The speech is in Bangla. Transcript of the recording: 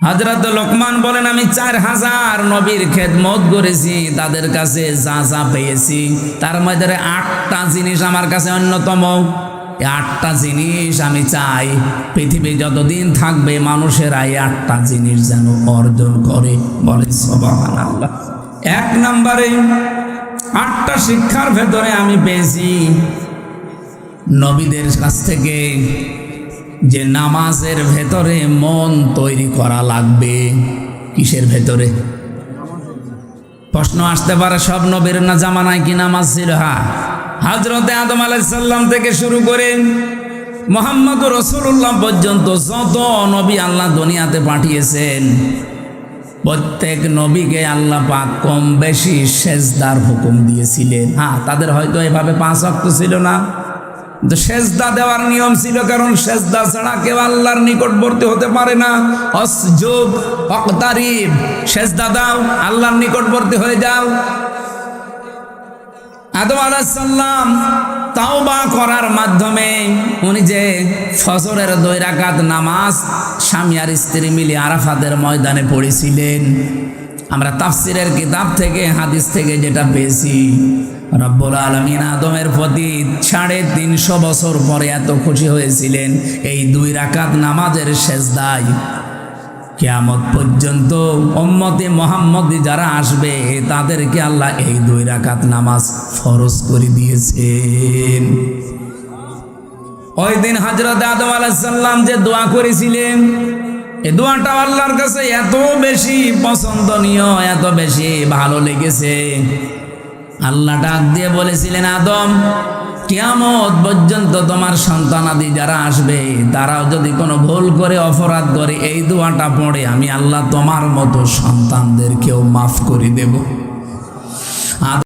হযরত লোকমান বলেন, আমি 4000 নবীর খেদমত করেছি, তাদের কাছে যা যা পেয়েছি তার মধ্যে 8টা জিনিস আমার কাছে অন্যতম। এই 8টা জিনিস আমি চাই পৃথিবী যতদিন থাকবে মানুষেরা এই 8টা জিনিস যেন অর্জন করে। বলে সুবহানাল্লাহ। 1 নম্বরে 8টা শিক্ষার ভেতরে আমি পেয়েছি নবীদের কাছ থেকে যে নামাজের ভেতরে মন তৈরি করা লাগবে। কিসের ভেতরে? প্রশ্ন আসতে পারে, সব নবীর না জামানায় কি নামাজ ছিল? হ্যাঁ, হযরতে আদম আলাইহিস সালাম থেকে শুরু করে মুহাম্মদুর রাসূলুল্লাহ পর্যন্ত যত নবী আল্লাহ দুনিয়াতে পাঠিয়েছেন প্রত্যেক নবীকে আল্লাহ পাক কম বেশি সেজদার হুকুম দিয়েছিলেন। হ্যাঁ, তাদের হয়তো এভাবে 5 ওয়াক্ত ছিল না, তো সেজদা দেওয়ার নিয়ম ছিল, কারণ সেজদা ছাড়া কেউ আল্লাহর নিকটবর্তী হতে পারে না। আসজুদ ওয়াক্তারিব, সেজদা দাও, আল্লাহর নিকটবর্তী হয়ে যাও। আদম আলাইহিস সালাম তাওবা করার মাধ্যমে উনি যে ফজরের 2 রাকাত নামাজ স্বামী আর স্ত্রী মিলে আরাফাতের ময়দানে পড়েছিলেন, আমরা তাফসিরের কিতাব থেকে হাদিস থেকে যেটা পেয়েছি, রব্বুল আলামিন আদমের প্রতি 350 বছর পরে এত খুশি হয়েছিলেন এই 2 রাকাত নামাজের সেজদায়। কিয়ামত পর্যন্ত উম্মতে মুহাম্মদী যারা আসবে তাদেরকে আল্লাহ এই 2 রাকাত নামাজ ফরজ করে দিয়েছেন। ওই দিন হযরত আদম আলাইহিস সালাম যে দোয়া করেছিলেন, এই দোয়াটা আল্লাহর কাছে এত বেশি পছন্দনীয়, এত বেশি ভালো লেগেছে, আল্লাহ ডাক দিয়ে বলেছিলেন, আদম, কিয়ামত পর্যন্ত তোমার সন্তানাদি যারা আসবে তারাও যদি কোনো ভুল করে অপরাধ করে এই দোয়াটা পড়ে আমি আল্লাহ তোমার মতো সন্তানদেরকেও মাফ করে দেব।